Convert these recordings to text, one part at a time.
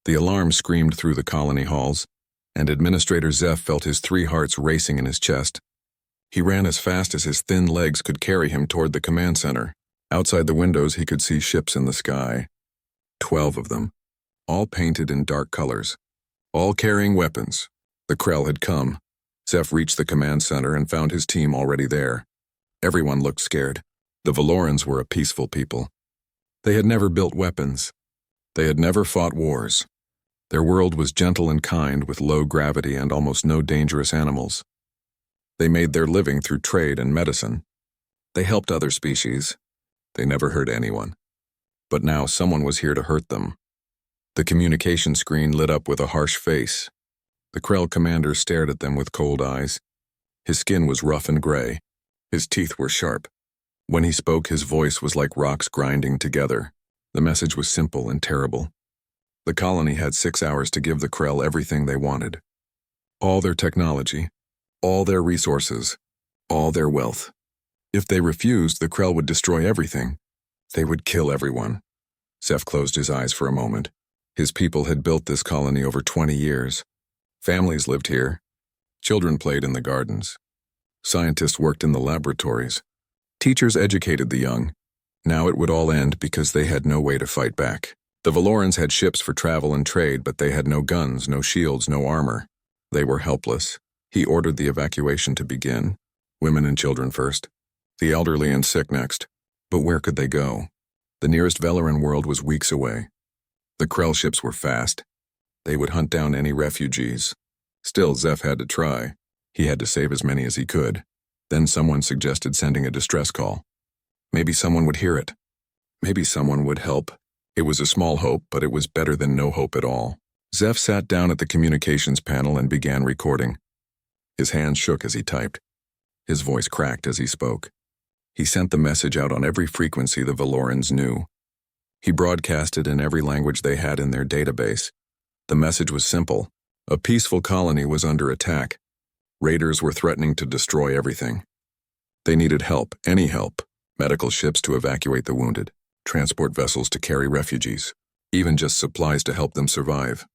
The alarm screamed through the colony halls, and Administrator Zeph felt his 3 hearts racing in his chest. He ran as fast as his thin legs could carry him toward the command center. Outside the windows, he could see ships in the sky. 12 of them, all painted in dark colors, all carrying weapons. The Krell had come. Zeph reached the command center and found his team already there. Everyone looked scared. The Valorans were a peaceful people. They had never built weapons. They had never fought wars. Their world was gentle and kind, with low gravity and almost no dangerous animals. They made their living through trade and medicine. They helped other species. They never hurt anyone. But now someone was here to hurt them. The communication screen lit up with a harsh face. The Krell commander stared at them with cold eyes. His skin was rough and gray. His teeth were sharp. When he spoke, his voice was like rocks grinding together. The message was simple and terrible. The colony had 6 hours to give the Krell everything they wanted. All their technology, all their resources, all their wealth. If they refused, the Krell would destroy everything. They would kill everyone. Zeph closed his eyes for a moment. His people had built this colony over 20 years. Families lived here. Children played in the gardens. Scientists worked in the laboratories. Teachers educated the young. Now it would all end because they had no way to fight back. The Valorans had ships for travel and trade, but they had no guns, no shields, no armor. They were helpless. He ordered the evacuation to begin. Women and children first. The elderly and sick next. But where could they go? The nearest Valoran world was weeks away. The Krell ships were fast. They would hunt down any refugees. Still, Zeph had to try. He had to save as many as he could. Then someone suggested sending a distress call. Maybe someone would hear it. Maybe someone would help. It was a small hope, but it was better than no hope at all. Zeph sat down at the communications panel and began recording. His hands shook as he typed. His voice cracked as he spoke. He sent the message out on every frequency the Valorans knew. He broadcasted in every language they had in their database. The message was simple. A peaceful colony was under attack. Raiders were threatening to destroy everything. They needed help, any help. Medical ships to evacuate the wounded, transport vessels to carry refugees, even just supplies to help them survive.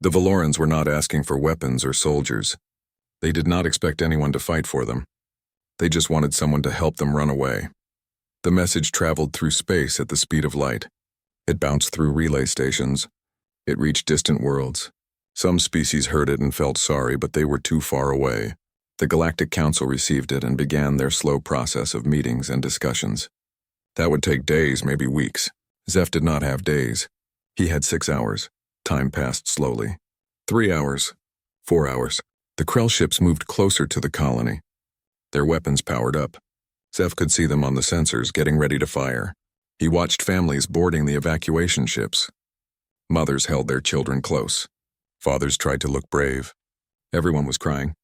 The Valorans were not asking for weapons or soldiers. They did not expect anyone to fight for them. They just wanted someone to help them run away. The message traveled through space at the speed of light. It bounced through relay stations. It reached distant worlds. Some species heard it and felt sorry, but they were too far away. The Galactic Council received it and began their slow process of meetings and discussions. That would take days, maybe weeks. Zeph did not have days. He had 6 hours. Time passed slowly. 3 hours. 4 hours. The Krell ships moved closer to the colony. Their weapons powered up. Zeph could see them on the sensors, getting ready to fire. He watched families boarding the evacuation ships. Mothers held their children close. Fathers tried to look brave. Everyone was crying.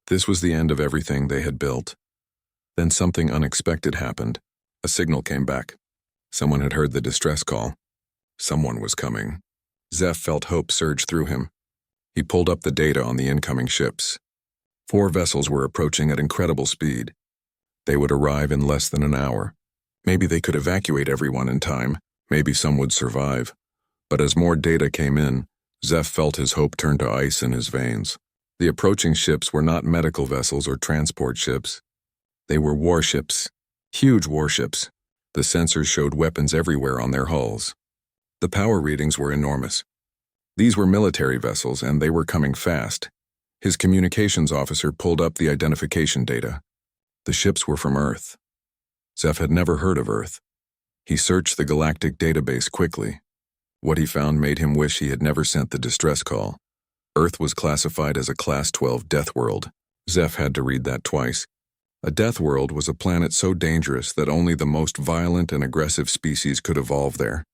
This was the end of everything they had built. Then something unexpected happened. A signal came back. Someone had heard the distress call. Someone was coming. Zeph felt hope surge through him. He pulled up the data on the incoming ships. 4 vessels were approaching at incredible speed. They would arrive in less than an hour. Maybe they could evacuate everyone in time. Maybe some would survive. But as more data came in, Zeph felt his hope turn to ice in his veins. The approaching ships were not medical vessels or transport ships. They were warships. Huge warships. The sensors showed weapons everywhere on their hulls. The power readings were enormous. These were military vessels, and they were coming fast. His communications officer pulled up the identification data. The ships were from Earth. Zeph had never heard of Earth. He searched the galactic database quickly. What he found made him wish he had never sent the distress call. Earth was classified as a Class 12 death world. Zeph had to read that twice. A death world was a planet so dangerous that only the most violent and aggressive species could evolve there.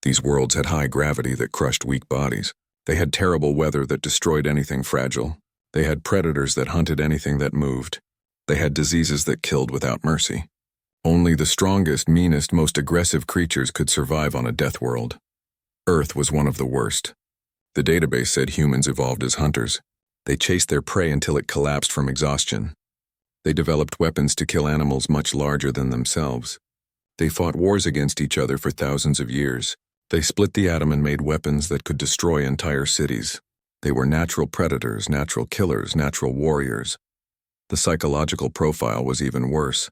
These worlds had high gravity that crushed weak bodies. They had terrible weather that destroyed anything fragile. They had predators that hunted anything that moved. They had diseases that killed without mercy. Only the strongest, meanest, most aggressive creatures could survive on a death world. Earth was one of the worst. The database said humans evolved as hunters. They chased their prey until it collapsed from exhaustion. They developed weapons to kill animals much larger than themselves. They fought wars against each other for thousands of years. They split the atom and made weapons that could destroy entire cities. They were natural predators, natural killers, natural warriors. The psychological profile was even worse.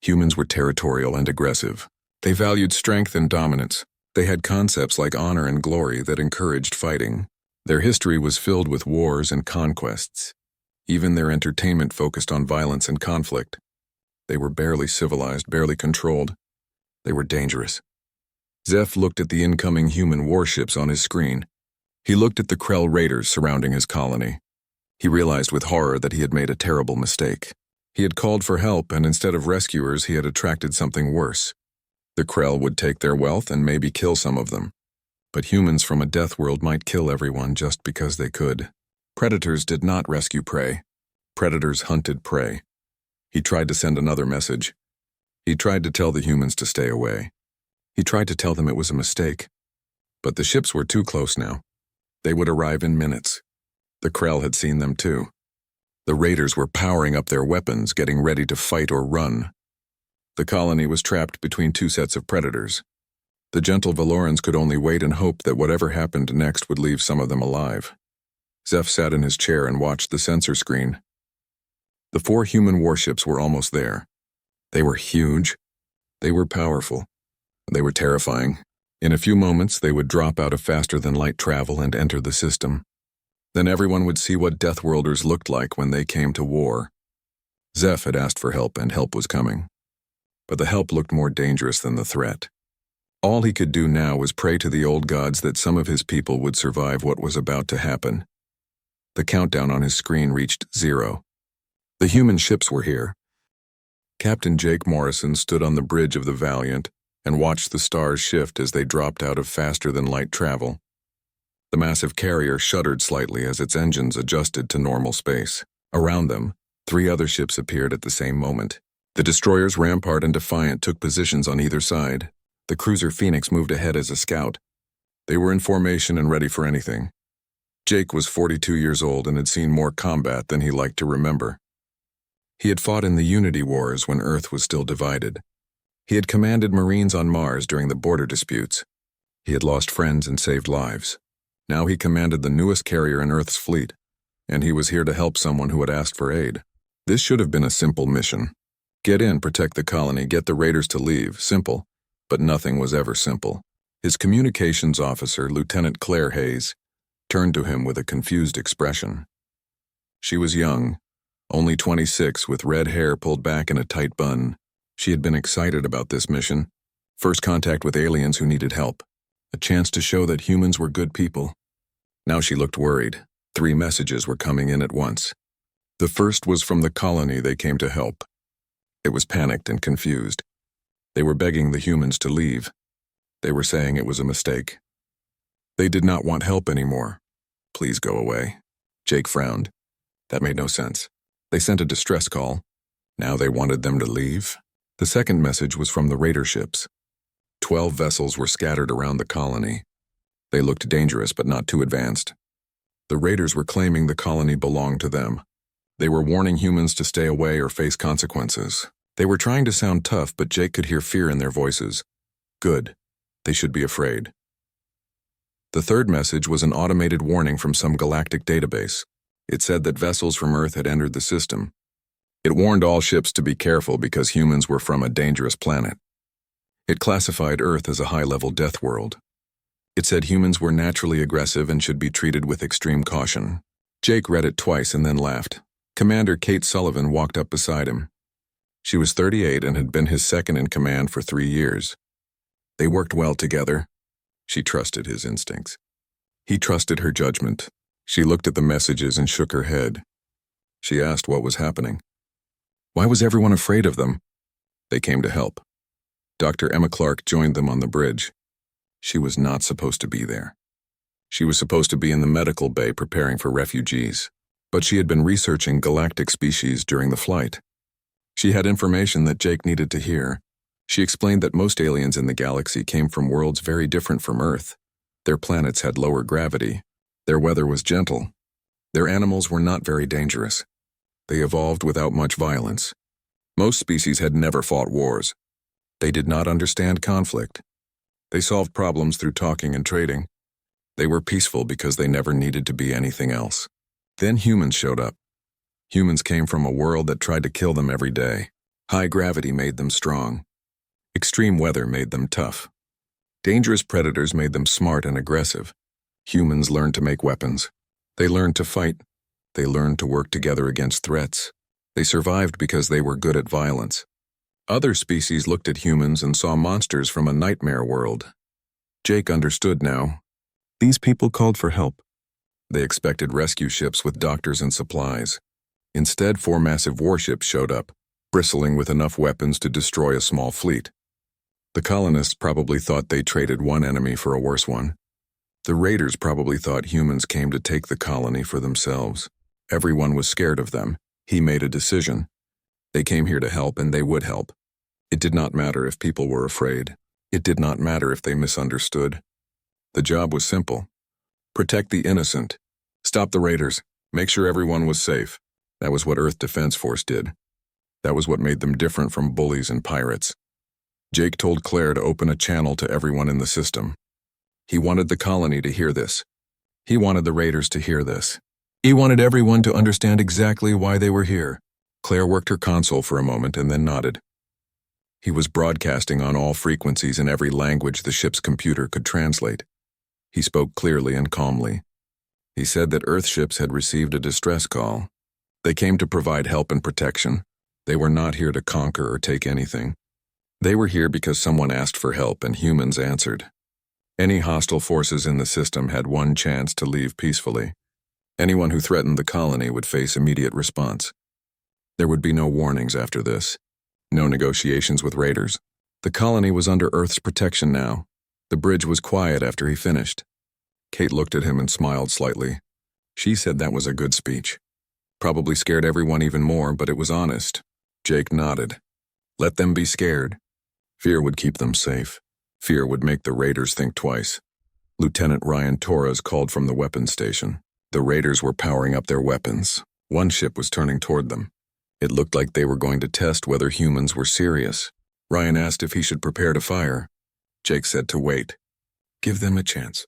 Humans were territorial and aggressive. They valued strength and dominance. They had concepts like honor and glory that encouraged fighting. Their history was filled with wars and conquests. Even their entertainment focused on violence and conflict. They were barely civilized, barely controlled. They were dangerous. Zeph looked at the incoming human warships on his screen. He looked at the Krell raiders surrounding his colony. He realized with horror that he had made a terrible mistake. He had called for help, and instead of rescuers, he had attracted something worse. The Krell would take their wealth and maybe kill some of them. But humans from a death world might kill everyone just because they could. Predators did not rescue prey. Predators hunted prey. He tried to send another message. He tried to tell the humans to stay away. He tried to tell them it was a mistake. But the ships were too close now. They would arrive in minutes. The Krell had seen them too. The raiders were powering up their weapons, getting ready to fight or run. The colony was trapped between two sets of predators. The gentle Valorans could only wait and hope that whatever happened next would leave some of them alive. Zeph sat in his chair and watched the sensor screen. The 4 human warships were almost there. They were huge. They were powerful. They were terrifying. In a few moments, they would drop out of faster-than-light travel and enter the system. Then everyone would see what Deathworlders looked like when they came to war. Zeph had asked for help, and help was coming. But the help looked more dangerous than the threat. All he could do now was pray to the old gods that some of his people would survive what was about to happen. The countdown on his screen reached 0. The human ships were here. Captain Jake Morrison stood on the bridge of the Valiant and watched the stars shift as they dropped out of faster-than-light travel. The massive carrier shuddered slightly as its engines adjusted to normal space. Around them, 3 other ships appeared at the same moment. The destroyers Rampart and Defiant took positions on either side. The cruiser Phoenix moved ahead as a scout. They were in formation and ready for anything. Jake was 42 years old and had seen more combat than he liked to remember. He had fought in the Unity Wars when Earth was still divided. He had commanded Marines on Mars during the border disputes. He had lost friends and saved lives. Now he commanded the newest carrier in Earth's fleet, and he was here to help someone who had asked for aid. This should have been a simple mission. Get in, protect the colony, get the raiders to leave. Simple. But nothing was ever simple. His communications officer, Lieutenant Claire Hayes, turned to him with a confused expression. She was young, only 26, with red hair pulled back in a tight bun. She had been excited about this mission. First contact with aliens who needed help. A chance to show that humans were good people. Now she looked worried. 3 messages were coming in at once. The first was from the colony they came to help. It was panicked and confused. They were begging the humans to leave. They were saying it was a mistake. They did not want help anymore. Please go away. Jake frowned. That made no sense. They sent a distress call. Now they wanted them to leave. The second message was from the raider ships. 12 vessels were scattered around the colony. They looked dangerous but not too advanced. The raiders were claiming the colony belonged to them. They were warning humans to stay away or face consequences. They were trying to sound tough, but Jake could hear fear in their voices. Good. They should be afraid. The third message was an automated warning from some galactic database. It said that vessels from Earth had entered the system. It warned all ships to be careful because humans were from a dangerous planet. It classified Earth as a high-level death world. It said humans were naturally aggressive and should be treated with extreme caution. Jake read it twice and then laughed. Commander Kate Sullivan walked up beside him. She was 38 and had been his second in command for 3 years. They worked well together. She trusted his instincts. He trusted her judgment. She looked at the messages and shook her head. She asked what was happening. Why was everyone afraid of them? They came to help. Dr. Emma Clark joined them on the bridge. She was not supposed to be there. She was supposed to be in the medical bay preparing for refugees, but she had been researching galactic species during the flight. She had information that Jake needed to hear. She explained that most aliens in the galaxy came from worlds very different from Earth. Their planets had lower gravity. Their weather was gentle. Their animals were not very dangerous. They evolved without much violence. Most species had never fought wars. They did not understand conflict. They solved problems through talking and trading. They were peaceful because they never needed to be anything else. Then humans showed up. Humans came from a world that tried to kill them every day. High gravity made them strong. Extreme weather made them tough. Dangerous predators made them smart and aggressive. Humans learned to make weapons. They learned to fight. They learned to work together against threats. They survived because they were good at violence. Other species looked at humans and saw monsters from a nightmare world. Jake understood now. These people called for help. They expected rescue ships with doctors and supplies. Instead, 4 massive warships showed up, bristling with enough weapons to destroy a small fleet. The colonists probably thought they traded one enemy for a worse one. The raiders probably thought humans came to take the colony for themselves. Everyone was scared of them. He made a decision. They came here to help, and they would help. It did not matter if people were afraid. It did not matter if they misunderstood. The job was simple. Protect the innocent. Stop the raiders. Make sure everyone was safe. That was what Earth Defense Force did. That was what made them different from bullies and pirates. Jake told Claire to open a channel to everyone in the system. He wanted the colony to hear this. He wanted the raiders to hear this. He wanted everyone to understand exactly why they were here. Claire worked her console for a moment and then nodded. He was broadcasting on all frequencies in every language the ship's computer could translate. He spoke clearly and calmly. He said that Earth ships had received a distress call. They came to provide help and protection. They were not here to conquer or take anything. They were here because someone asked for help and humans answered. Any hostile forces in the system had one chance to leave peacefully. Anyone who threatened the colony would face immediate response. There would be no warnings after this. No negotiations with raiders. The colony was under Earth's protection now. The bridge was quiet after he finished. Kate looked at him and smiled slightly. She said that was a good speech. Probably scared everyone even more, but it was honest. Jake nodded. Let them be scared. Fear would keep them safe. Fear would make the raiders think twice. Lieutenant Ryan Torres called from the weapons station. The raiders were powering up their weapons. One ship was turning toward them. It looked like they were going to test whether humans were serious. Ryan asked if he should prepare to fire. Jake said to wait. Give them a chance.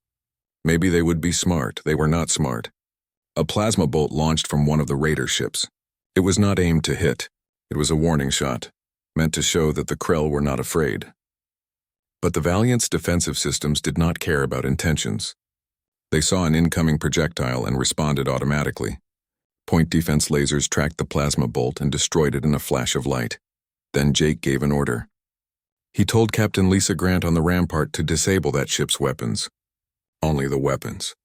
Maybe they would be smart. They were not smart. A plasma bolt launched from one of the raider ships. It was not aimed to hit. It was a warning shot, meant to show that the Krell were not afraid. But the Valiant's defensive systems did not care about intentions. They saw an incoming projectile and responded automatically. Point defense lasers tracked the plasma bolt and destroyed it in a flash of light. Then Jake gave an order. He told Captain Lisa Grant on the rampart to disable that ship's weapons. Only the weapons.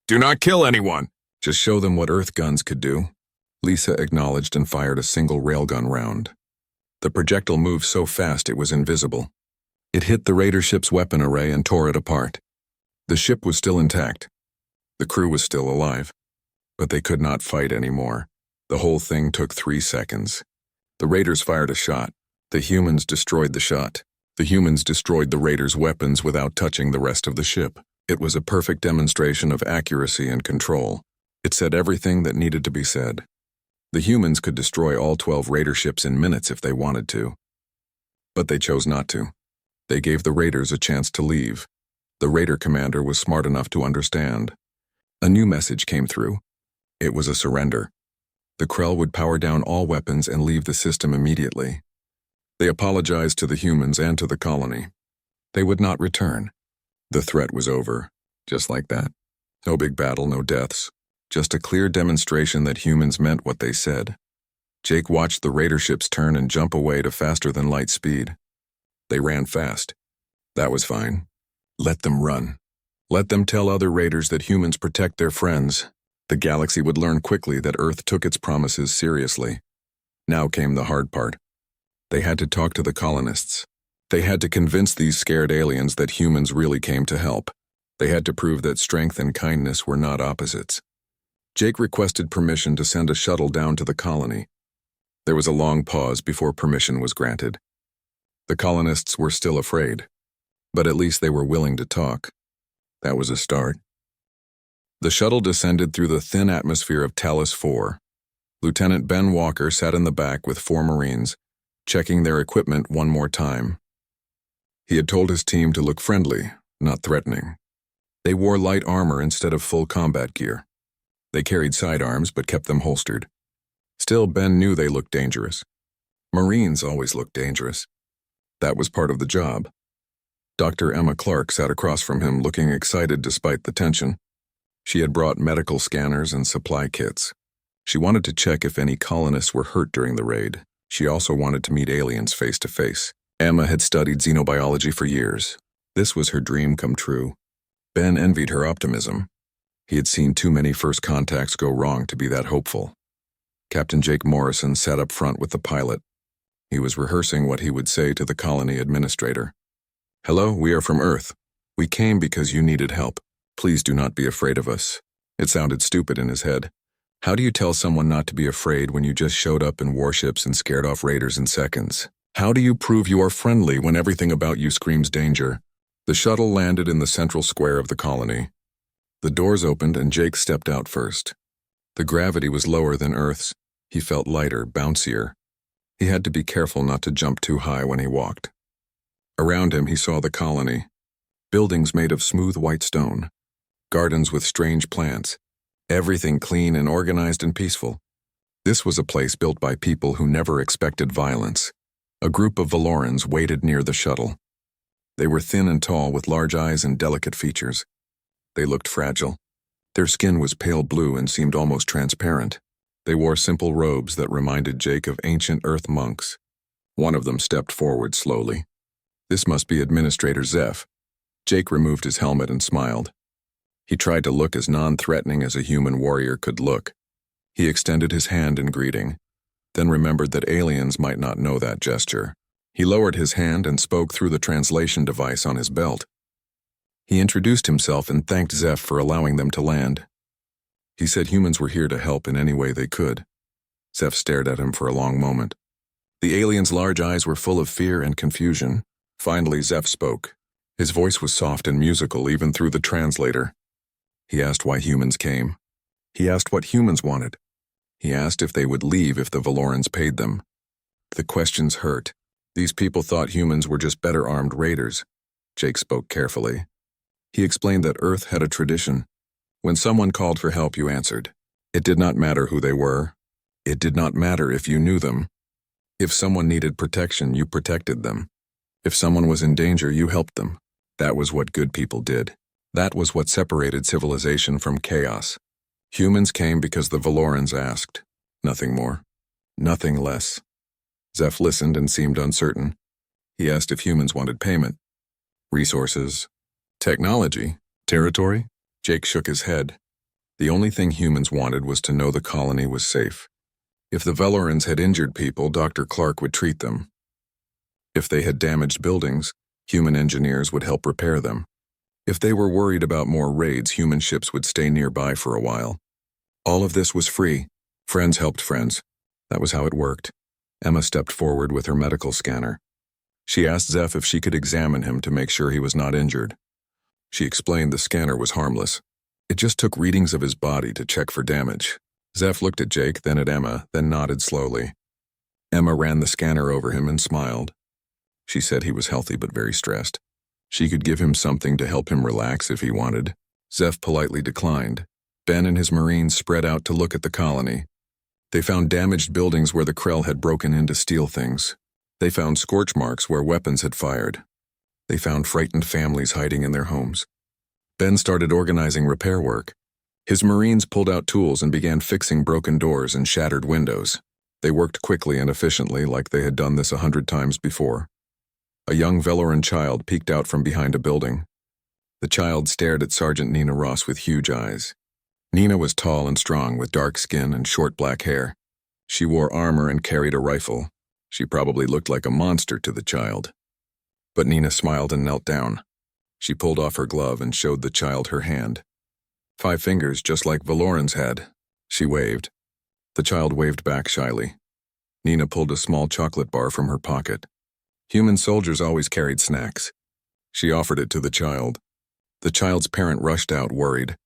Do not kill anyone! Just show them what Earth guns could do. Lisa acknowledged and fired a single railgun round. The projectile moved so fast it was invisible. It hit the raider ship's weapon array and tore it apart. The ship was still intact. The crew was still alive. But they could not fight anymore. The whole thing took 3 seconds. The raiders fired a shot. The humans destroyed the shot. The humans destroyed the raiders' weapons without touching the rest of the ship. It was a perfect demonstration of accuracy and control. It said everything that needed to be said. The humans could destroy all 12 raider ships in minutes if they wanted to. But they chose not to. They gave the raiders a chance to leave. The raider commander was smart enough to understand. A new message came through. It was a surrender. The Krell would power down all weapons and leave the system immediately. They apologized to the humans and to the colony. They would not return. The threat was over, just like that. No big battle, no deaths. Just a clear demonstration that humans meant what they said. Jake watched the raider ships turn and jump away to faster-than-light speed. They ran fast. That was fine. Let them run. Let them tell other raiders that humans protect their friends. The galaxy would learn quickly that Earth took its promises seriously. Now came the hard part. They had to talk to the colonists. They had to convince these scared aliens that humans really came to help. They had to prove that strength and kindness were not opposites. Jake requested permission to send a shuttle down to the colony. There was a long pause before permission was granted. The colonists were still afraid, but at least they were willing to talk. That was a start. The shuttle descended through the thin atmosphere of Talos 4. Lieutenant Ben Walker sat in the back with 4 Marines, checking their equipment one more time. He had told his team to look friendly, not threatening. They wore light armor instead of full combat gear. They carried sidearms but kept them holstered. Still, Ben knew they looked dangerous. Marines always looked dangerous. That was part of the job. Dr. Emma Clark sat across from him, looking excited despite the tension. She had brought medical scanners and supply kits. She wanted to check if any colonists were hurt during the raid. She also wanted to meet aliens face to face. Emma had studied xenobiology for years. This was her dream come true. Ben envied her optimism. He had seen too many first contacts go wrong to be that hopeful. Captain Jake Morrison sat up front with the pilot. He was rehearsing what he would say to the colony administrator. "Hello, we are from Earth. We came because you needed help. Please do not be afraid of us." It sounded stupid in his head. How do you tell someone not to be afraid when you just showed up in warships and scared off raiders in seconds? How do you prove you are friendly when everything about you screams danger? The shuttle landed in the central square of the colony. The doors opened and Jake stepped out first. The gravity was lower than Earth's. He felt lighter, bouncier. He had to be careful not to jump too high when he walked. Around him he saw the colony. Buildings made of smooth white stone. Gardens with strange plants. Everything clean and organized and peaceful. This was a place built by people who never expected violence. A group of Valorans waited near the shuttle. They were thin and tall with large eyes and delicate features. They looked fragile. Their skin was pale blue and seemed almost transparent. They wore simple robes that reminded Jake of ancient Earth monks. One of them stepped forward slowly. This must be Administrator Zeph. Jake removed his helmet and smiled. He tried to look as non-threatening as a human warrior could look. He extended his hand in greeting, then remembered that aliens might not know that gesture. He lowered his hand and spoke through the translation device on his belt. He introduced himself and thanked Zeph for allowing them to land. He said humans were here to help in any way they could. Zeph stared at him for a long moment. The alien's large eyes were full of fear and confusion. Finally, Zeph spoke. His voice was soft and musical even through the translator. He asked why humans came. He asked what humans wanted. He asked if they would leave if the Valorans paid them. The questions hurt. These people thought humans were just better armed raiders. Jake spoke carefully. He explained that Earth had a tradition. When someone called for help, you answered. It did not matter who they were. It did not matter if you knew them. If someone needed protection, you protected them. If someone was in danger, you helped them. That was what good people did. That was what separated civilization from chaos. Humans came because the Valorans asked. Nothing more. Nothing less. Zeph listened and seemed uncertain. He asked if humans wanted payment. Resources. Technology. Territory? Jake shook his head. The only thing humans wanted was to know the colony was safe. If the Valorans had injured people, Dr. Clark would treat them. If they had damaged buildings, human engineers would help repair them. If they were worried about more raids, human ships would stay nearby for a while. All of this was free. Friends helped friends. That was how it worked. Emma stepped forward with her medical scanner. She asked Zeph if she could examine him to make sure he was not injured. She explained the scanner was harmless. It just took readings of his body to check for damage. Zeph looked at Jake, then at Emma, then nodded slowly. Emma ran the scanner over him and smiled. She said he was healthy but very stressed. She could give him something to help him relax if he wanted. Zeph politely declined. Ben and his Marines spread out to look at the colony. They found damaged buildings where the Krell had broken in to steal things. They found scorch marks where weapons had fired. They found frightened families hiding in their homes. Ben started organizing repair work. His Marines pulled out tools and began fixing broken doors and shattered windows. They worked quickly and efficiently like they had done this 100 times before. A young Veloran child peeked out from behind a building. The child stared at Sergeant Nina Ross with huge eyes. Nina was tall and strong with dark skin and short black hair. She wore armor and carried a rifle. She probably looked like a monster to the child. But Nina smiled and knelt down. She pulled off her glove and showed the child her hand. 5 fingers, just like Valorans had. She waved. The child waved back shyly. Nina pulled a small chocolate bar from her pocket. Human soldiers always carried snacks. She offered it to the child. The child's parent rushed out, worried,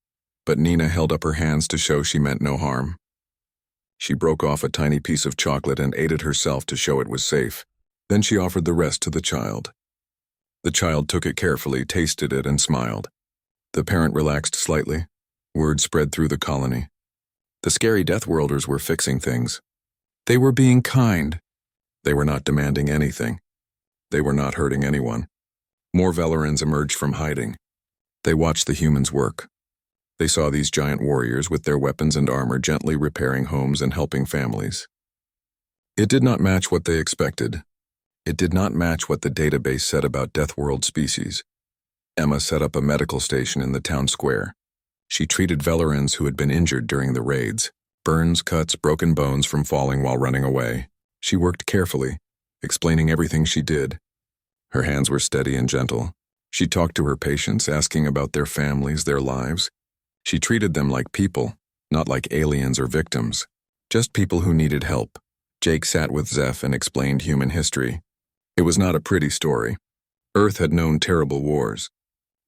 but Nina held up her hands to show she meant no harm. She broke off a tiny piece of chocolate and ate it herself to show it was safe. Then she offered the rest to the child. The child took it carefully, tasted it, and smiled. The parent relaxed slightly. Word spread through the colony. The scary Deathworlders were fixing things. They were being kind. They were not demanding anything. They were not hurting anyone. More Velerans emerged from hiding. They watched the humans work. They saw these giant warriors with their weapons and armor gently repairing homes and helping families. It did not match what they expected. It did not match what the database said about Deathworld species. Emma set up a medical station in the town square. She treated Velerans who had been injured during the raids. Burns, cuts, broken bones from falling while running away. She worked carefully, explaining everything she did. Her hands were steady and gentle. She talked to her patients, asking about their families, their lives. She treated them like people, not like aliens or victims. Just people who needed help. Jake sat with Zeph and explained human history. It was not a pretty story. Earth had known terrible wars.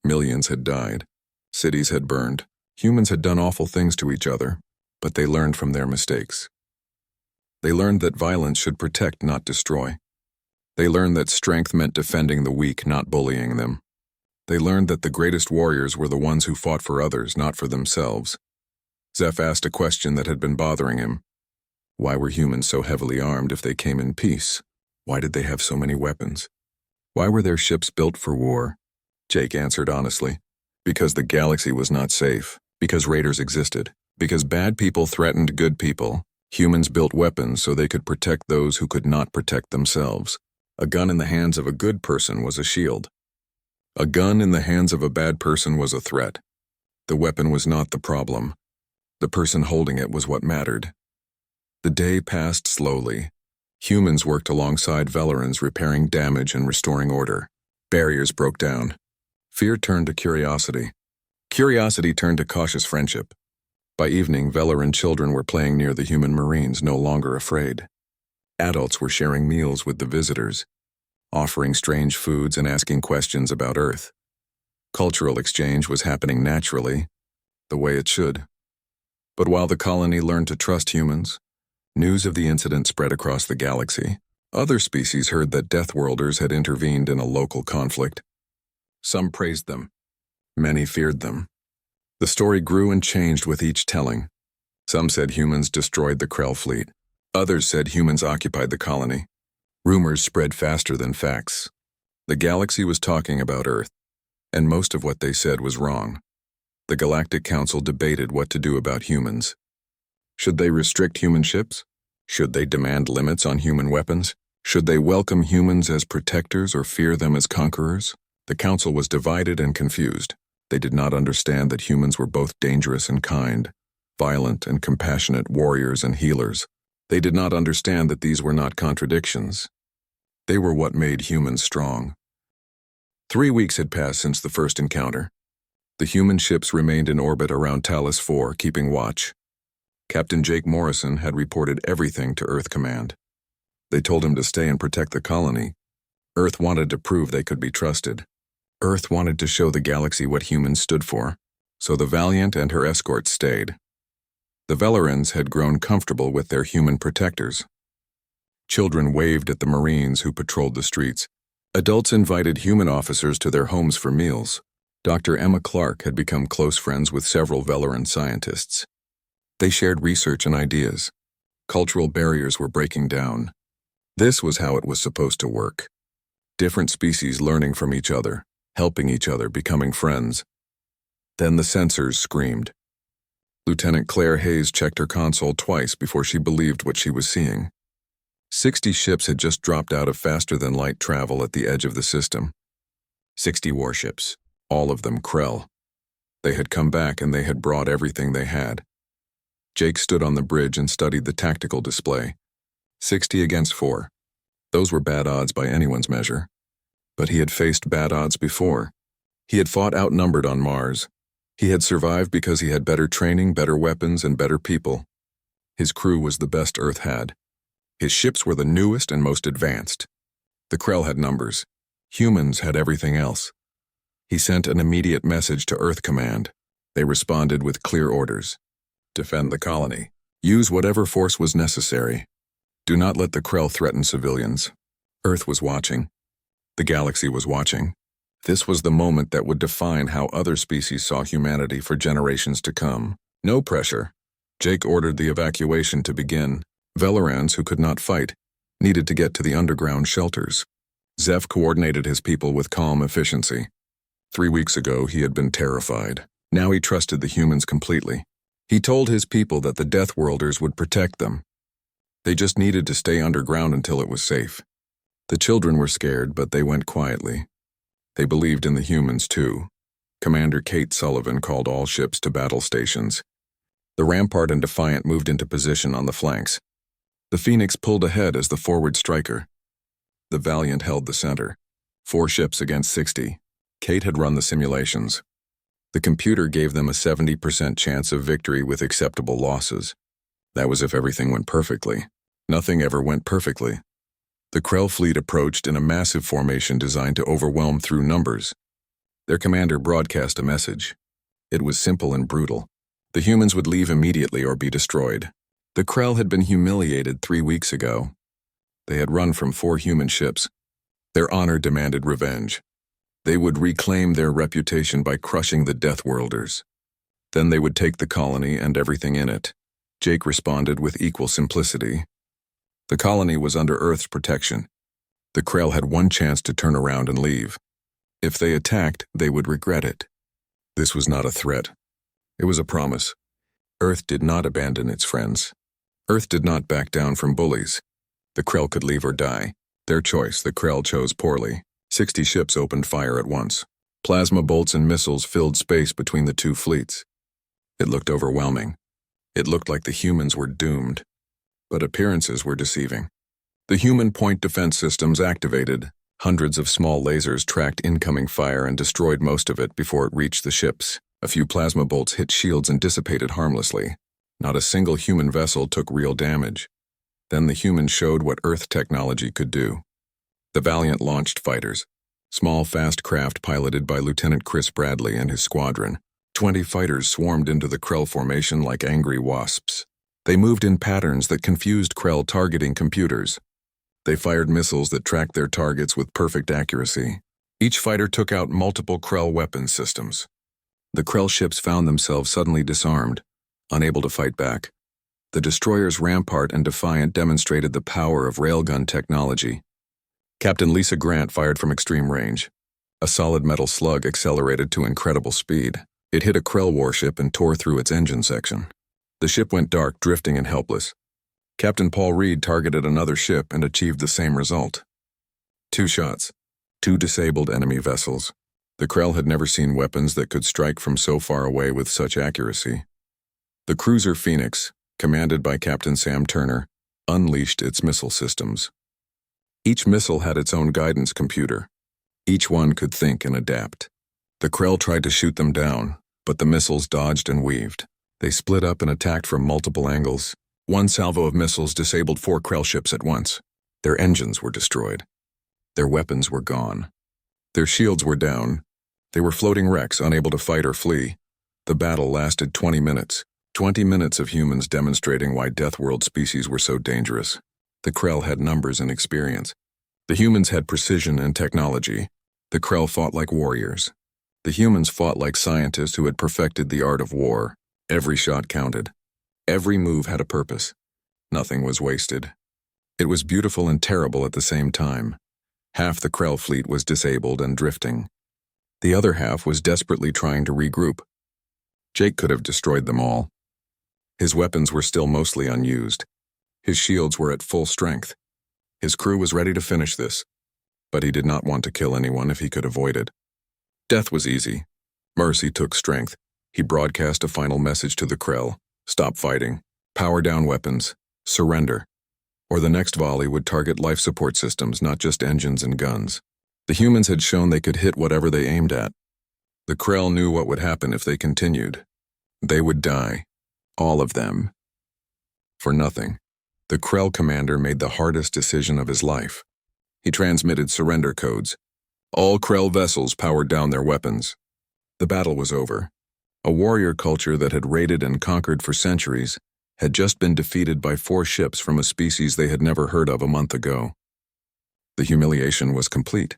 Millions had died. Cities had burned. Humans had done awful things to each other, but they learned from their mistakes. They learned that violence should protect, not destroy. They learned that strength meant defending the weak, not bullying them. They learned that the greatest warriors were the ones who fought for others, not for themselves. Zeph asked a question that had been bothering him. Why were humans so heavily armed if they came in peace? Why did they have so many weapons? Why were their ships built for war? Jake answered honestly. Because the galaxy was not safe. Because raiders existed. Because bad people threatened good people. Humans built weapons so they could protect those who could not protect themselves. A gun in the hands of a good person was a shield. A gun in the hands of a bad person was a threat. The weapon was not the problem. The person holding it was what mattered. The day passed slowly. Humans worked alongside Velerans, repairing damage and restoring order. Barriers broke down. Fear turned to curiosity. Curiosity turned to cautious friendship. By evening, Veleran children were playing near the human Marines, no longer afraid. Adults were sharing meals with the visitors, offering strange foods and asking questions about Earth. Cultural exchange was happening naturally, the way it should. But while the colony learned to trust humans, news of the incident spread across the galaxy. Other species heard that Deathworlders had intervened in a local conflict. Some praised them. Many feared them. The story grew and changed with each telling. Some said humans destroyed the Krell fleet. Others said humans occupied the colony. Rumors spread faster than facts. The galaxy was talking about Earth, and most of what they said was wrong. The Galactic Council debated what to do about humans. Should they restrict human ships? Should they demand limits on human weapons? Should they welcome humans as protectors or fear them as conquerors? The council was divided and confused. They did not understand that humans were both dangerous and kind, violent and compassionate warriors and healers. They did not understand that these were not contradictions. They were what made humans strong. 3 weeks had passed since the first encounter. The human ships remained in orbit around Talos 4, keeping watch. Captain Jake Morrison had reported everything to Earth Command. They told him to stay and protect the colony. Earth wanted to prove they could be trusted. Earth wanted to show the galaxy what humans stood for, so the Valiant and her escort stayed. The Velerans had grown comfortable with their human protectors. Children waved at the Marines who patrolled the streets. Adults invited human officers to their homes for meals. Dr. Emma Clark had become close friends with several Veleran scientists. They shared research and ideas. Cultural barriers were breaking down. This was how it was supposed to work. Different species learning from each other, helping each other, becoming friends. Then the sensors screamed. Lieutenant Claire Hayes checked her console twice before she believed what she was seeing. 60 ships had just dropped out of faster-than-light travel at the edge of the system. 60 warships, all of them Krell. They had come back and they had brought everything they had. Jake stood on the bridge and studied the tactical display. 60 against 4. Those were bad odds by anyone's measure. But he had faced bad odds before. He had fought outnumbered on Mars. He had survived because he had better training, better weapons, and better people. His crew was the best Earth had. His ships were the newest and most advanced. The Krell had numbers. Humans had everything else. He sent an immediate message to Earth Command. They responded with clear orders. Defend the colony. Use whatever force was necessary. Do not let the Krell threaten civilians. Earth was watching. The galaxy was watching. This was the moment that would define how other species saw humanity for generations to come. No pressure. Jake ordered the evacuation to begin. Velorans, who could not fight, needed to get to the underground shelters. Zeph coordinated his people with calm efficiency. 3 weeks ago, he had been terrified. Now he trusted the humans completely. He told his people that the Deathworlders would protect them. They just needed to stay underground until it was safe. The children were scared, but they went quietly. They believed in the humans, too. Commander Kate Sullivan called all ships to battle stations. The Rampart and Defiant moved into position on the flanks. The Phoenix pulled ahead as the forward striker. The Valiant held the center. 4 ships against 60. Kate had run the simulations. The computer gave them a 70% chance of victory with acceptable losses. That was if everything went perfectly. Nothing ever went perfectly. The Krell fleet approached in a massive formation designed to overwhelm through numbers. Their commander broadcast a message. It was simple and brutal. The humans would leave immediately or be destroyed. The Krell had been humiliated 3 weeks ago. They had run from 4 human ships. Their honor demanded revenge. They would reclaim their reputation by crushing the Deathworlders. Then they would take the colony and everything in it. Jake responded with equal simplicity. The colony was under Earth's protection. The Krell had one chance to turn around and leave. If they attacked, they would regret it. This was not a threat. It was a promise. Earth did not abandon its friends. Earth did not back down from bullies. The Krell could leave or die. Their choice, the Krell chose poorly. 60 ships opened fire at once. Plasma bolts and missiles filled space between the 2 fleets. It looked overwhelming. It looked like the humans were doomed. But appearances were deceiving. The human point defense systems activated. Hundreds of small lasers tracked incoming fire and destroyed most of it before it reached the ships. A few plasma bolts hit shields and dissipated harmlessly. Not a single human vessel took real damage. Then the humans showed what Earth technology could do. The Valiant launched fighters. Small, fast craft piloted by Lieutenant Chris Bradley and his squadron. 20 fighters swarmed into the Krell formation like angry wasps. They moved in patterns that confused Krell targeting computers. They fired missiles that tracked their targets with perfect accuracy. Each fighter took out multiple Krell weapons systems. The Krell ships found themselves suddenly disarmed, unable to fight back. The destroyers Rampart and Defiant demonstrated the power of railgun technology. Captain Lisa Grant fired from extreme range. A solid metal slug accelerated to incredible speed. It hit a Krell warship and tore through its engine section. The ship went dark, drifting and helpless. Captain Paul Reed targeted another ship and achieved the same result. 2 shots. 2 disabled enemy vessels. The Krell had never seen weapons that could strike from so far away with such accuracy. The cruiser Phoenix, commanded by Captain Sam Turner, unleashed its missile systems. Each missile had its own guidance computer. Each one could think and adapt. The Krell tried to shoot them down, but the missiles dodged and weaved. They split up and attacked from multiple angles. One salvo of missiles disabled 4 Krell ships at once. Their engines were destroyed. Their weapons were gone. Their shields were down. They were floating wrecks, unable to fight or flee. The battle lasted 20 minutes. 20 minutes of humans demonstrating why Deathworld species were so dangerous. The Krell had numbers and experience. The humans had precision and technology. The Krell fought like warriors. The humans fought like scientists who had perfected the art of war. Every shot counted. Every move had a purpose. Nothing was wasted. It was beautiful and terrible at the same time. Half the Krell fleet was disabled and drifting. The other half was desperately trying to regroup. Jake could have destroyed them all. His weapons were still mostly unused. His shields were at full strength. His crew was ready to finish this, but he did not want to kill anyone if he could avoid it. Death was easy. Mercy took strength. He broadcast a final message to the Krell. Stop fighting. Power down weapons. Surrender. Or the next volley would target life support systems, not just engines and guns. The humans had shown they could hit whatever they aimed at. The Krell knew what would happen if they continued. They would die. All of them. For nothing. The Krell commander made the hardest decision of his life. He transmitted surrender codes. All Krell vessels powered down their weapons. The battle was over. A warrior culture that had raided and conquered for centuries had just been defeated by 4 ships from a species they had never heard of a month ago. The humiliation was complete.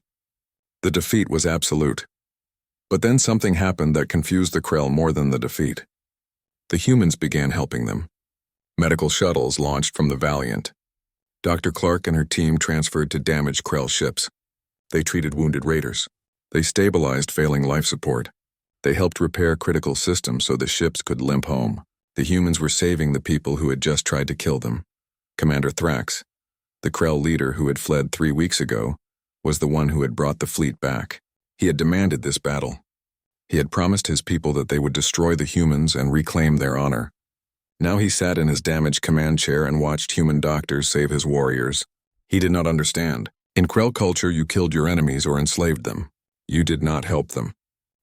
The defeat was absolute. But then something happened that confused the Krell more than the defeat. The humans began helping them. Medical shuttles launched from the Valiant. Dr. Clark and her team transferred to damaged Krell ships. They treated wounded raiders. They stabilized failing life support. They helped repair critical systems so the ships could limp home. The humans were saving the people who had just tried to kill them. Commander Thrax, the Krell leader who had fled 3 weeks ago, was the one who had brought the fleet back. He had demanded this battle. He had promised his people that they would destroy the humans and reclaim their honor. Now he sat in his damaged command chair and watched human doctors save his warriors. He did not understand. In Krell culture, you killed your enemies or enslaved them. You did not help them.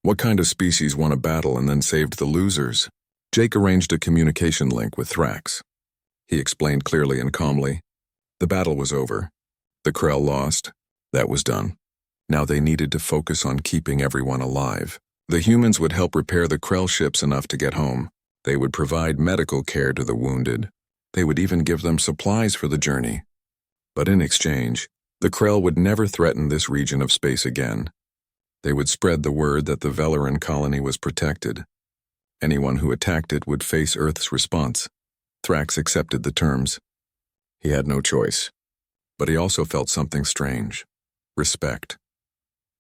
What kind of species won a battle and then saved the losers? Jake arranged a communication link with Thrax. He explained clearly and calmly. The battle was over. The Krell lost. That was done. Now they needed to focus on keeping everyone alive. The humans would help repair the Krell ships enough to get home. They would provide medical care to the wounded. They would even give them supplies for the journey. But in exchange, the Krell would never threaten this region of space again. They would spread the word that the Velaran colony was protected. Anyone who attacked it would face Earth's response. Thrax accepted the terms. He had no choice. But he also felt something strange. Respect.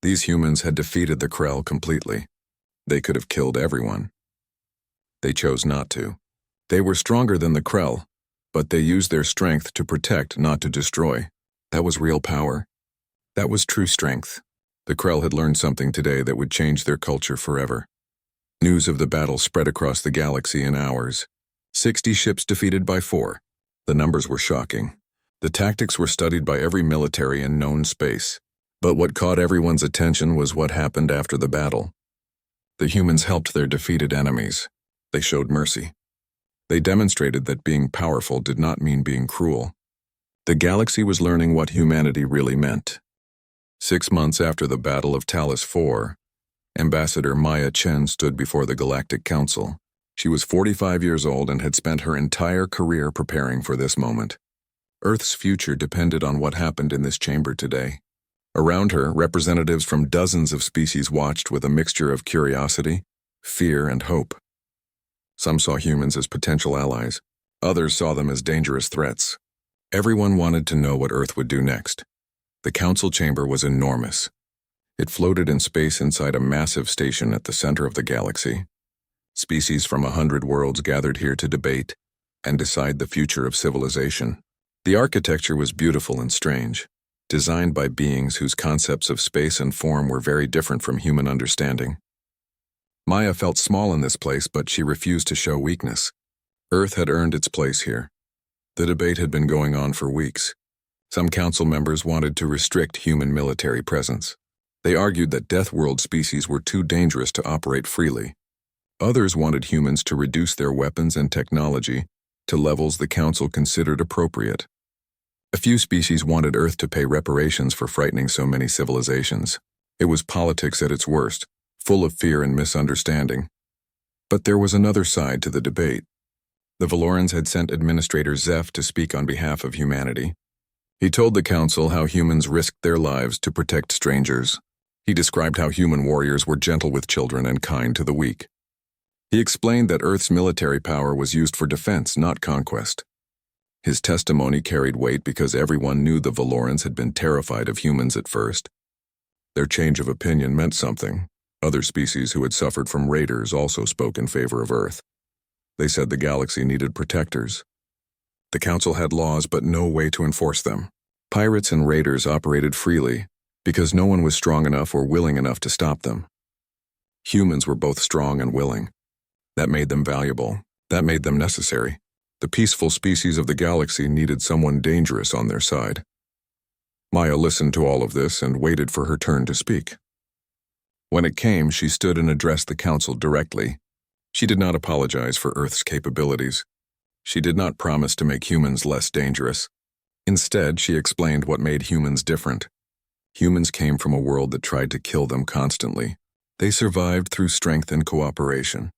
These humans had defeated the Krell completely. They could have killed everyone. They chose not to. They were stronger than the Krell, but they used their strength to protect, not to destroy. That was real power. That was true strength. The Krell had learned something today that would change their culture forever. News of the battle spread across the galaxy in hours. 60 ships defeated by 4. The numbers were shocking. The tactics were studied by every military in known space. But what caught everyone's attention was what happened after the battle. The humans helped their defeated enemies. They showed mercy. They demonstrated that being powerful did not mean being cruel. The galaxy was learning what humanity really meant. 6 months after the Battle of Talos 4, Ambassador Maya Chen stood before the Galactic Council. She was 45 years old and had spent her entire career preparing for this moment. Earth's future depended on what happened in this chamber today. Around her, representatives from dozens of species watched with a mixture of curiosity, fear, and hope. Some saw humans as potential allies. Others saw them as dangerous threats. Everyone wanted to know what Earth would do next. The council chamber was enormous. It floated in space inside a massive station at the center of the galaxy. Species from 100 worlds gathered here to debate and decide the future of civilization. The architecture was beautiful and strange, designed by beings whose concepts of space and form were very different from human understanding. Maya felt small in this place, but she refused to show weakness. Earth had earned its place here. The debate had been going on for weeks. Some council members wanted to restrict human military presence. They argued that Deathworld species were too dangerous to operate freely. Others wanted humans to reduce their weapons and technology to levels the council considered appropriate. A few species wanted Earth to pay reparations for frightening so many civilizations. It was politics at its worst, full of fear and misunderstanding. But there was another side to the debate. The Valorans had sent Administrator Zeph to speak on behalf of humanity. He told the council how humans risked their lives to protect strangers. He described how human warriors were gentle with children and kind to the weak. He explained that Earth's military power was used for defense, not conquest. His testimony carried weight because everyone knew the Valorans had been terrified of humans at first. Their change of opinion meant something. Other species who had suffered from raiders also spoke in favor of Earth. They said the galaxy needed protectors. The council had laws but no way to enforce them. Pirates and raiders operated freely because no one was strong enough or willing enough to stop them. Humans were both strong and willing. That made them valuable. That made them necessary. The peaceful species of the galaxy needed someone dangerous on their side. Maya listened to all of this and waited for her turn to speak. When it came, she stood and addressed the council directly. She did not apologize for Earth's capabilities. She did not promise to make humans less dangerous. Instead, she explained what made humans different. Humans came from a world that tried to kill them constantly. They survived through strength and cooperation.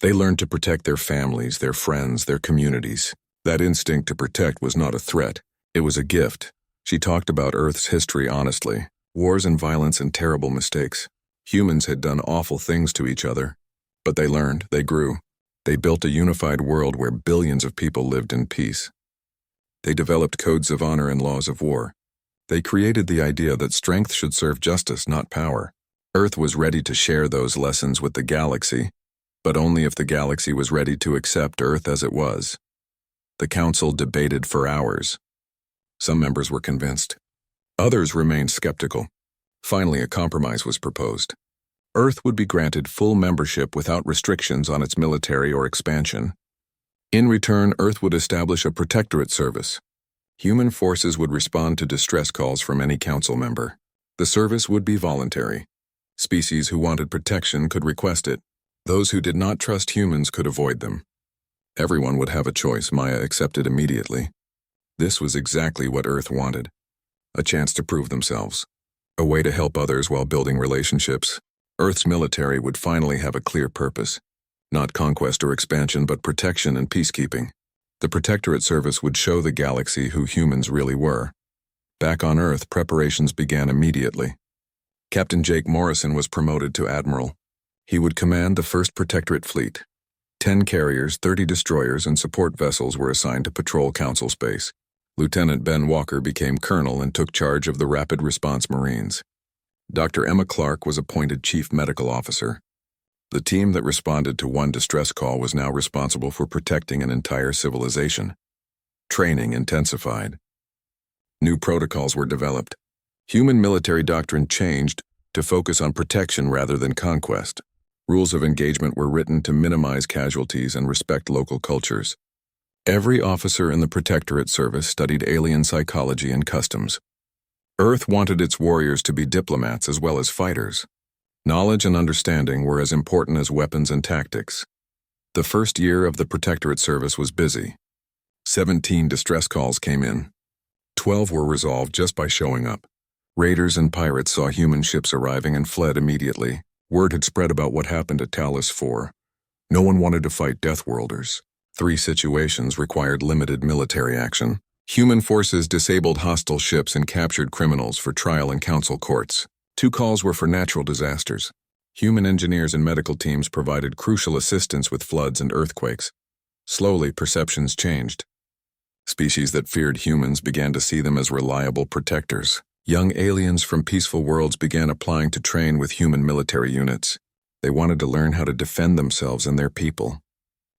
They learned to protect their families, their friends, their communities. That instinct to protect was not a threat. It was a gift. She talked about Earth's history honestly. Wars and violence and terrible mistakes. Humans had done awful things to each other. But they learned, they grew. They built a unified world where billions of people lived in peace. They developed codes of honor and laws of war. They created the idea that strength should serve justice, not power. Earth was ready to share those lessons with the galaxy, but only if the galaxy was ready to accept Earth as it was. The council debated for hours. Some members were convinced. Others remained skeptical. Finally, a compromise was proposed. Earth would be granted full membership without restrictions on its military or expansion. In return, Earth would establish a protectorate service. Human forces would respond to distress calls from any council member. The service would be voluntary. Species who wanted protection could request it. Those who did not trust humans could avoid them. Everyone would have a choice. Maya accepted immediately. This was exactly what Earth wanted. A chance to prove themselves. A way to help others while building relationships. Earth's military would finally have a clear purpose. Not conquest or expansion, but protection and peacekeeping. The Protectorate Service would show the galaxy who humans really were. Back on Earth, preparations began immediately. Captain Jake Morrison was promoted to Admiral. He would command the 1st Protectorate Fleet. 10 carriers, 30 destroyers, and support vessels were assigned to patrol Council space. Lieutenant Ben Walker became Colonel and took charge of the Rapid Response Marines. Dr. Emma Clark was appointed Chief Medical Officer. The team that responded to one distress call was now responsible for protecting an entire civilization. Training intensified. New protocols were developed. Human military doctrine changed to focus on protection rather than conquest. Rules of engagement were written to minimize casualties and respect local cultures. Every officer in the Protectorate Service studied alien psychology and customs. Earth wanted its warriors to be diplomats as well as fighters. Knowledge and understanding were as important as weapons and tactics. The first year of the Protectorate Service was busy. 17 distress calls came in. 12 were resolved just by showing up. Raiders and pirates saw human ships arriving and fled immediately. Word had spread about what happened at Talos 4. No one wanted to fight Deathworlders. 3 situations required limited military action. Human forces disabled hostile ships and captured criminals for trial in council courts. 2 calls were for natural disasters. Human engineers and medical teams provided crucial assistance with floods and earthquakes. Slowly, perceptions changed. Species that feared humans began to see them as reliable protectors. Young aliens from peaceful worlds began applying to train with human military units. They wanted to learn how to defend themselves and their people.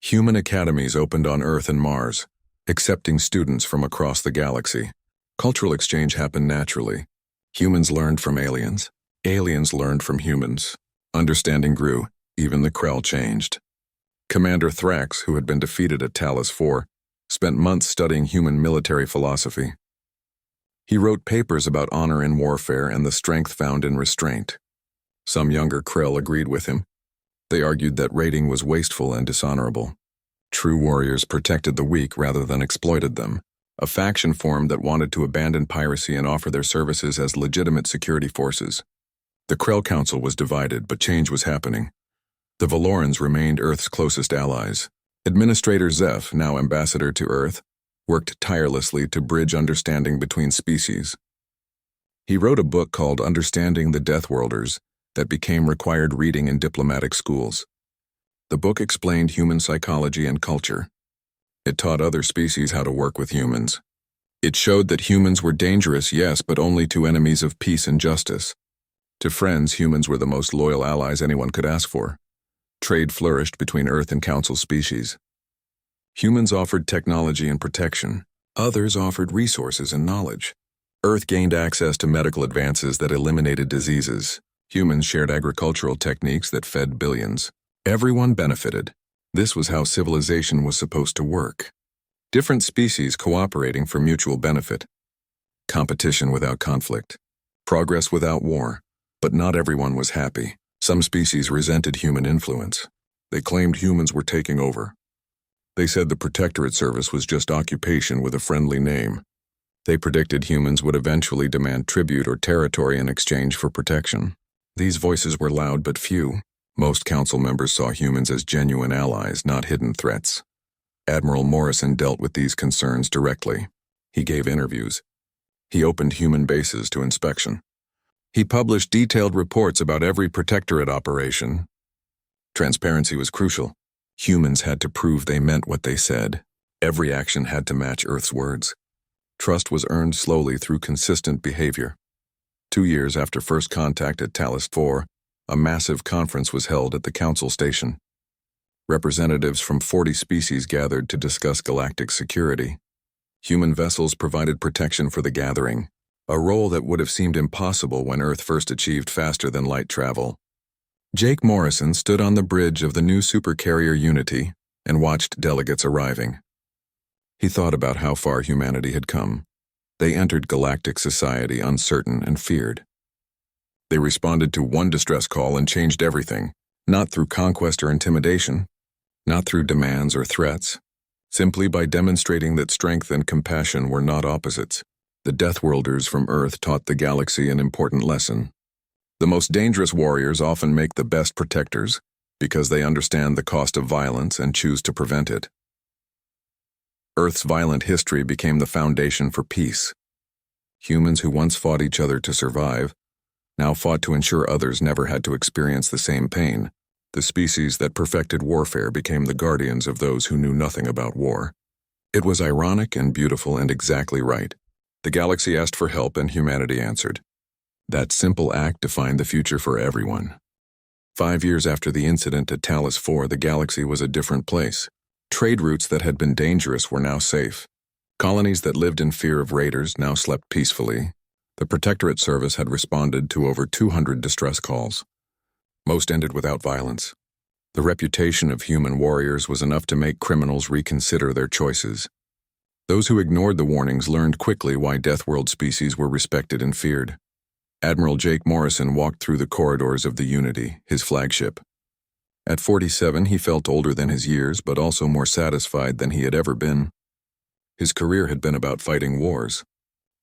Human academies opened on Earth and Mars, accepting students from across the galaxy. Cultural exchange happened naturally. Humans learned from aliens. Aliens learned from humans. Understanding grew. Even the Krell changed. Commander Thrax, who had been defeated at Talos 4, spent months studying human military philosophy. He wrote papers about honor in warfare and the strength found in restraint. Some younger Krell agreed with him. They argued that raiding was wasteful and dishonorable. True warriors protected the weak rather than exploited them. A faction formed that wanted to abandon piracy and offer their services as legitimate security forces. The Krell Council was divided, but change was happening. The Valorans remained Earth's closest allies. Administrator Zeph, now ambassador to Earth, worked tirelessly to bridge understanding between species. He wrote a book called Understanding the Deathworlders that became required reading in diplomatic schools. The book explained human psychology and culture. It taught other species how to work with humans. It showed that humans were dangerous, yes, but only to enemies of peace and justice. To friends, humans were the most loyal allies anyone could ask for. Trade flourished between Earth and Council species. Humans offered technology and protection. Others offered resources and knowledge. Earth gained access to medical advances that eliminated diseases. Humans shared agricultural techniques that fed billions. Everyone benefited. This was how civilization was supposed to work. Different species cooperating for mutual benefit. Competition without conflict. Progress without war. But not everyone was happy. Some species resented human influence. They claimed humans were taking over. They said the Protectorate Service was just occupation with a friendly name. They predicted humans would eventually demand tribute or territory in exchange for protection. These voices were loud but few. Most council members saw humans as genuine allies, not hidden threats. Admiral Morrison dealt with these concerns directly. He gave interviews. He opened human bases to inspection. He published detailed reports about every protectorate operation. Transparency was crucial. Humans had to prove they meant what they said. Every action had to match Earth's words. Trust was earned slowly through consistent behavior. 2 years after first contact at Talos 4, a massive conference was held at the Council Station. Representatives from 40 species gathered to discuss galactic security. Human vessels provided protection for the gathering, a role that would have seemed impossible when Earth first achieved faster-than-light travel. Jake Morrison stood on the bridge of the new supercarrier Unity and watched delegates arriving. He thought about how far humanity had come. They entered galactic society uncertain and feared. They responded to one distress call and changed everything, not through conquest or intimidation, not through demands or threats, simply by demonstrating that strength and compassion were not opposites. The Deathworlders from Earth taught the galaxy an important lesson. The most dangerous warriors often make the best protectors because they understand the cost of violence and choose to prevent it. Earth's violent history became the foundation for peace. Humans who once fought each other to survive now fought to ensure others never had to experience the same pain. The species that perfected warfare became the guardians of those who knew nothing about war. It was ironic and beautiful and exactly right. The galaxy asked for help and humanity answered. That simple act defined the future for everyone. 5 years after the incident at Talos 4, the galaxy was a different place. Trade routes that had been dangerous were now safe. Colonies that lived in fear of raiders now slept peacefully. The Protectorate Service had responded to over 200 distress calls. Most ended without violence. The reputation of human warriors was enough to make criminals reconsider their choices. Those who ignored the warnings learned quickly why Deathworld species were respected and feared. Admiral Jake Morrison walked through the corridors of the Unity, his flagship. At 47, he felt older than his years, but also more satisfied than he had ever been. His career had been about fighting wars.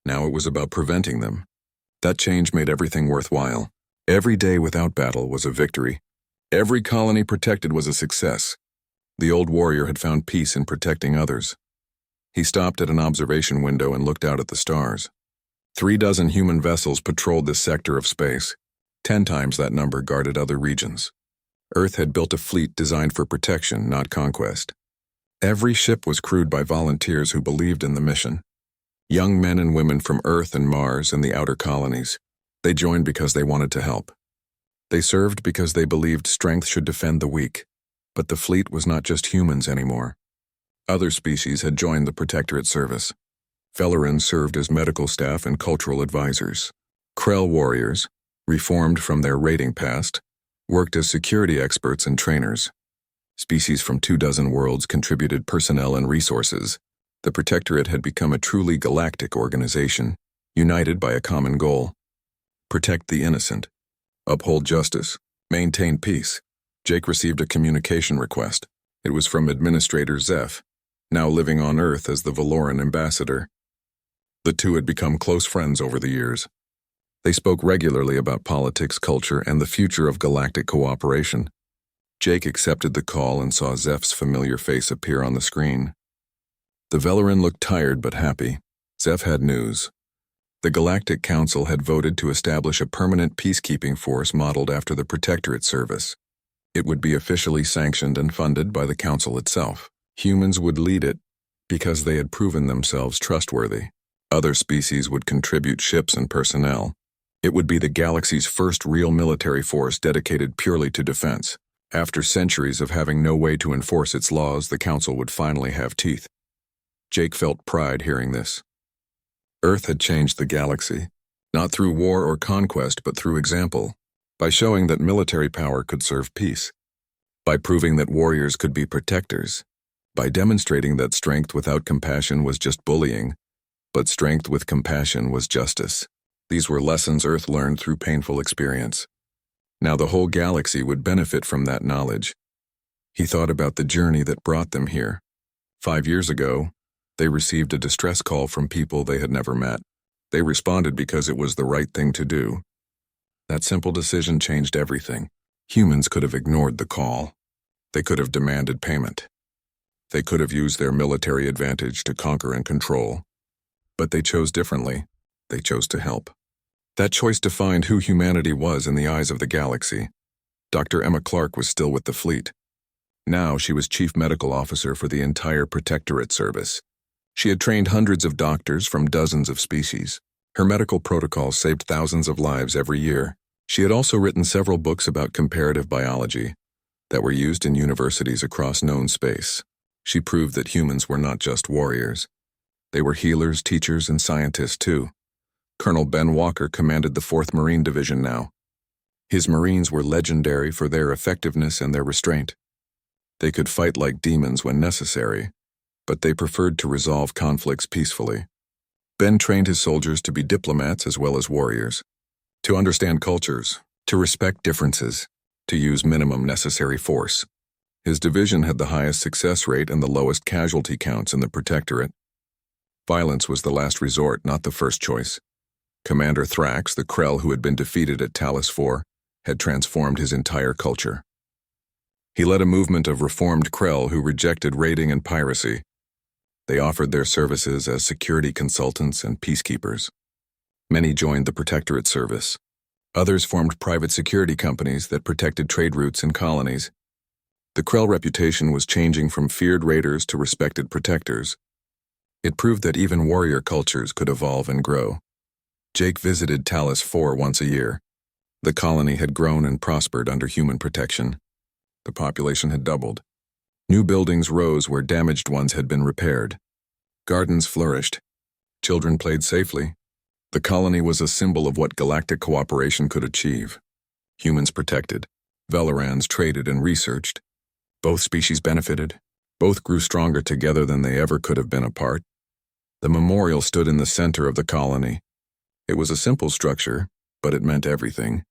Now it was about preventing them. That change made everything worthwhile. Every day without battle was a victory. Every colony protected was a success. The old warrior had found peace in protecting others. He stopped at an observation window and looked out at the stars. 36 human vessels patrolled this sector of space. 10 times that number guarded other regions. Earth had built a fleet designed for protection, not conquest. Every ship was crewed by volunteers who believed in the mission. Young men and women from Earth and Mars and the outer colonies. They joined because they wanted to help. They served because they believed strength should defend the weak. But the fleet was not just humans anymore. Other species had joined the Protectorate Service. Fellerins served as medical staff and cultural advisors. Krell warriors, reformed from their raiding past, worked as security experts and trainers. Species from 24 worlds contributed personnel and resources. The Protectorate had become a truly galactic organization, united by a common goal. Protect the innocent. Uphold justice. Maintain peace. Jake received a communication request. It was from Administrator Zeph, now living on Earth as the Valoran ambassador. The two had become close friends over the years. They spoke regularly about politics, culture, and the future of galactic cooperation. Jake accepted the call and saw Zeph's familiar face appear on the screen. The Valoran looked tired but happy. Zeph had news. The Galactic Council had voted to establish a permanent peacekeeping force modeled after the Protectorate Service. It would be officially sanctioned and funded by the Council itself. Humans would lead it because they had proven themselves trustworthy. Other species would contribute ships and personnel. It would be the galaxy's first real military force dedicated purely to defense. After centuries of having no way to enforce its laws, the Council would finally have teeth. Jake felt pride hearing this. Earth had changed the galaxy, not through war or conquest, but through example, by showing that military power could serve peace, by proving that warriors could be protectors, by demonstrating that strength without compassion was just bullying, but strength with compassion was justice. These were lessons Earth learned through painful experience. Now the whole galaxy would benefit from that knowledge. He thought about the journey that brought them here. 5 years ago, they received a distress call from people they had never met. They responded because it was the right thing to do. That simple decision changed everything. Humans could have ignored the call. They could have demanded payment. They could have used their military advantage to conquer and control. But they chose differently. They chose to help. That choice defined who humanity was in the eyes of the galaxy. Dr. Emma Clark was still with the fleet. Now she was Chief Medical Officer for the entire Protectorate service. She had trained hundreds of doctors from dozens of species. Her medical protocols saved thousands of lives every year. She had also written several books about comparative biology that were used in universities across known space. She proved that humans were not just warriors. They were healers, teachers, and scientists too. Colonel Ben Walker commanded the 4th Marine Division now. His Marines were legendary for their effectiveness and their restraint. They could fight like demons when necessary, but they preferred to resolve conflicts peacefully. Ben trained his soldiers to be diplomats as well as warriors, to understand cultures, to respect differences, to use minimum necessary force. His division had the highest success rate and the lowest casualty counts in the Protectorate. Violence was the last resort, not the first choice. Commander Thrax, the Krell who had been defeated at Talos 4, had transformed his entire culture. He led a movement of reformed Krell who rejected raiding and piracy. They offered their services as security consultants and peacekeepers. Many joined the Protectorate service. Others formed private security companies that protected trade routes and colonies. The Krell reputation was changing from feared raiders to respected protectors. It proved that even warrior cultures could evolve and grow. Jake visited Talos 4 once a year. The colony had grown and prospered under human protection. The population had doubled. New buildings rose where damaged ones had been repaired. Gardens flourished. Children played safely. The colony was a symbol of what galactic cooperation could achieve. Humans protected. Velorans traded and researched. Both species benefited. Both grew stronger together than they ever could have been apart. The memorial stood in the center of the colony. It was a simple structure, but it meant everything.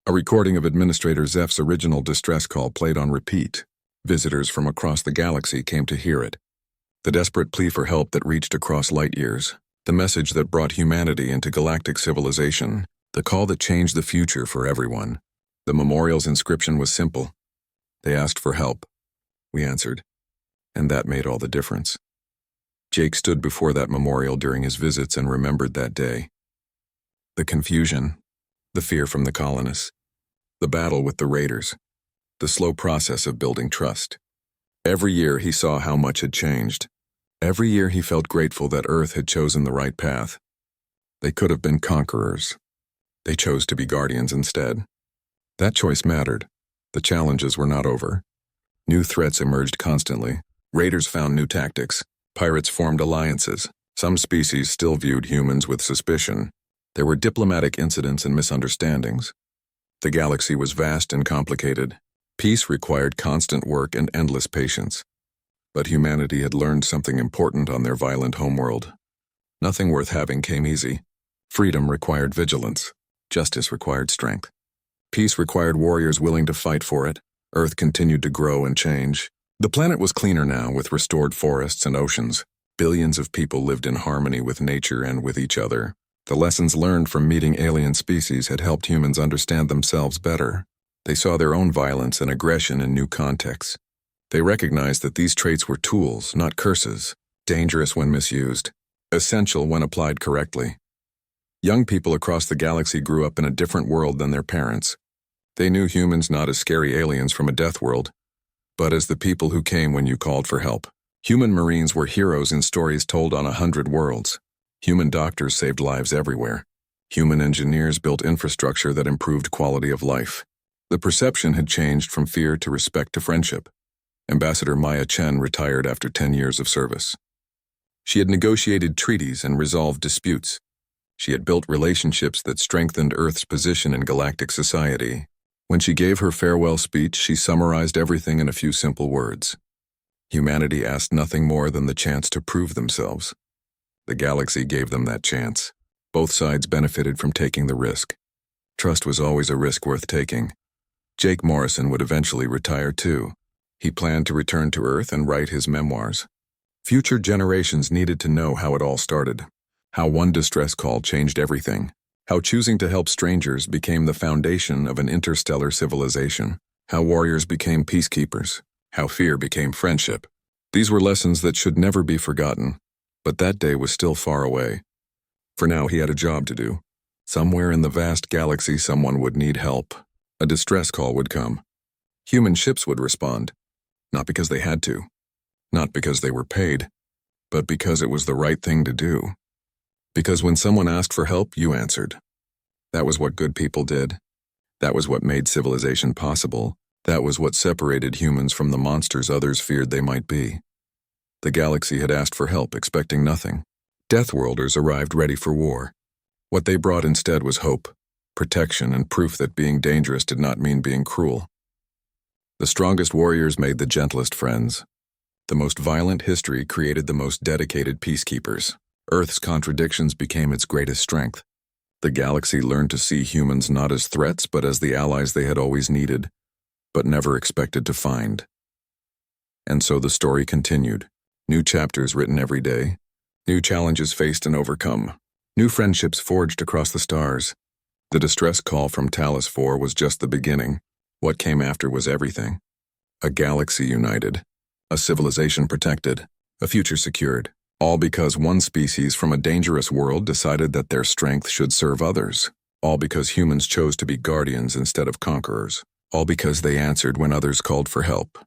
A recording of Administrator Zeph's original distress call played on repeat. Visitors from across the galaxy came to hear it. The desperate plea for help that reached across light years. The message that brought humanity into galactic civilization. The call that changed the future for everyone. The memorial's inscription was simple. They asked for help. We answered. And that made all the difference. Jake stood before that memorial during his visits and remembered that day. The confusion, the fear from the colonists, the battle with the raiders, the slow process of building trust. Every year he saw how much had changed. Every year he felt grateful that Earth had chosen the right path. They could have been conquerors. They chose to be guardians instead. That choice mattered. The challenges were not over. New threats emerged constantly. Raiders found new tactics. Pirates formed alliances. Some species still viewed humans with suspicion. There were diplomatic incidents and misunderstandings. The galaxy was vast and complicated. Peace required constant work and endless patience. But humanity had learned something important on their violent homeworld. Nothing worth having came easy. Freedom required vigilance. Justice required strength. Peace required warriors willing to fight for it. Earth continued to grow and change. The planet was cleaner now, with restored forests and oceans. Billions of people lived in harmony with nature and with each other. The lessons learned from meeting alien species had helped humans understand themselves better. They saw their own violence and aggression in new contexts. They recognized that these traits were tools, not curses, dangerous when misused, essential when applied correctly. Young people across the galaxy grew up in a different world than their parents. They knew humans not as scary aliens from a death world, but as the people who came when you called for help. Human Marines were heroes in stories told on 100 worlds. Human doctors saved lives everywhere. Human engineers built infrastructure that improved quality of life. The perception had changed from fear to respect to friendship. Ambassador Maya Chen retired after 10 years of service. She had negotiated treaties and resolved disputes. She had built relationships that strengthened Earth's position in galactic society. When she gave her farewell speech, she summarized everything in a few simple words. Humanity asked nothing more than the chance to prove themselves. The galaxy gave them that chance. Both sides benefited from taking the risk. Trust was always a risk worth taking. Jake Morrison would eventually retire too. He planned to return to Earth and write his memoirs. Future generations needed to know how it all started. How one distress call changed everything. How choosing to help strangers became the foundation of an interstellar civilization. How warriors became peacekeepers. How fear became friendship. These were lessons that should never be forgotten. But that day was still far away. For now, he had a job to do. Somewhere in the vast galaxy, someone would need help. A distress call would come. Human ships would respond, not because they had to, not because they were paid, but because it was the right thing to do. Because when someone asked for help, you answered. That was what good people did. That was what made civilization possible. That was what separated humans from the monsters others feared they might be. The galaxy had asked for help, expecting nothing. Deathworlders arrived ready for war. What they brought instead was hope, protection, and proof that being dangerous did not mean being cruel. The strongest warriors made the gentlest friends. The most violent history created the most dedicated peacekeepers. Earth's contradictions became its greatest strength. The galaxy learned to see humans not as threats but as the allies they had always needed, but never expected to find. And so the story continued. New chapters written every day. New challenges faced and overcome. New friendships forged across the stars. The distress call from Talos 4 was just the beginning. What came after was everything. A galaxy united. A civilization protected. A future secured. All because one species from a dangerous world decided that their strength should serve others. All because humans chose to be guardians instead of conquerors. All because they answered when others called for help.